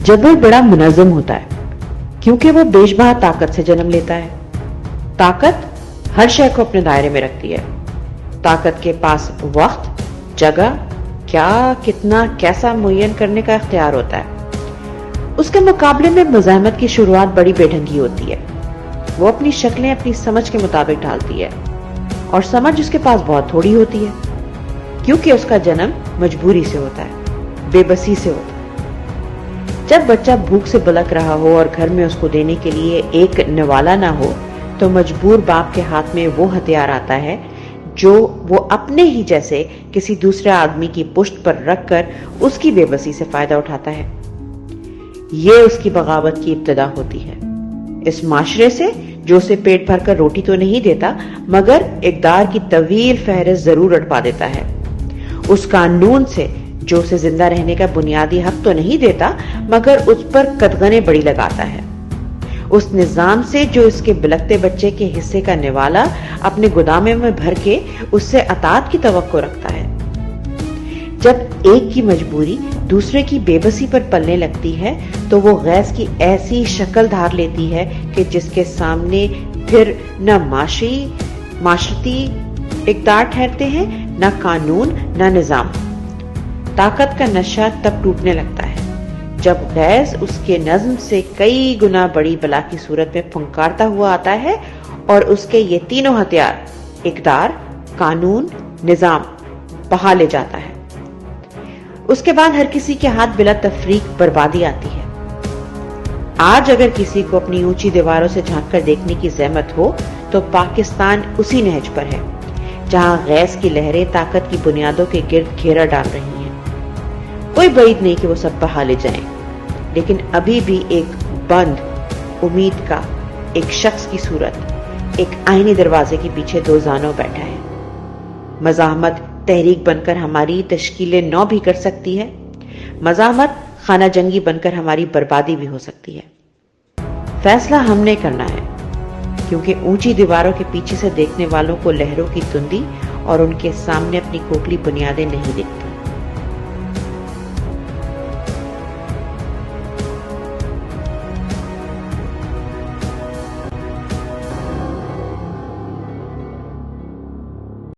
जबर बड़ा मुनज़्ज़म होता है क्योंकि वो बेशबहा ताकत से जन्म लेता है। ताकत हर शय को अपने दायरे में रखती है। ताकत के पास वक्त, जगह, क्या, कितना, कैसा मुय्यन करने का इख्तियार होता है। उसके मुकाबले में मुज़ाहमत की शुरुआत बड़ी बेढंगी होती है। वो अपनी शक्लें अपनी समझ के मुताबिक ढालती है और समझ उसके पास बहुत थोड़ी होती है क्योंकि उसका जन्म मजबूरी से होता है, बेबसी से होता है। जब बच्चा भूख से बलक रहा हो और घर में उसको देने के लिए एक निवाला ना हो तो मजबूर बाप के हाथ में वो हथियार आता है जो वो अपने ही जैसे किसी दूसरे आदमी की पुश्त पर रखकर उसकी बेबसी से फायदा उठाता है। ये उसकी बगावत की इब्तिदा होती है। इस माशरे से जो उसे पेट भरकर रोटी तो नहीं देता मगर इक़दार की तवील फहरिस्त जरूर अटपा देता है। उस कानून से जो उसे जिंदा रहने का बुनियादी हक तो नहीं देता मगर उस पर कदगने बड़ी लगाता है। उस निजाम से जो इसके बिलखते बच्चे के हिस्से का निवाला अपने गोदामे में भर के उससे अतात की तवक्को रखता है। जब एक की मजबूरी दूसरे की बेबसी पर पलने लगती है तो वो गैस की ऐसी शक्ल धार लेती है कि जिसके सामने फिर न माशरती इक़दार ठहरते हैं, न कानून, न निजाम। ताकत का नशा तब टूटने लगता है जब गैस उसके नज्म से कई गुना बड़ी बला की सूरत में फुंकारता हुआ आता है और उसके ये तीनों हथियार इक़दार, कानून, निजाम बहा ले जाता है। उसके बाद हर किसी के हाथ बिला तफरीक बर्बादी आती है। आज अगर किसी को अपनी ऊंची दीवारों से झांककर देखने की ज़हमत हो तो पाकिस्तान उसी नहज पर है जहां गैस की लहरें ताकत की बुनियादों के गिर्द घेरा डाल रही हैं। कोई बईद नहीं कि वो सब बहा ले जाएं, लेकिन अभी भी एक बंद उम्मीद का एक शख्स की सूरत एक आईनी दरवाजे के पीछे दो जानों बैठा है। मज़ाहमत तहरीक बनकर हमारी तश्कील नौ भी कर सकती है। मज़ाहमत खाना जंगी बनकर हमारी बर्बादी भी हो सकती है। फैसला हमने करना है क्योंकि ऊंची दीवारों के पीछे से देखने वालों को लहरों की धुंधी और उनके सामने अपनी खोखली बुनियादें नहीं दिखती।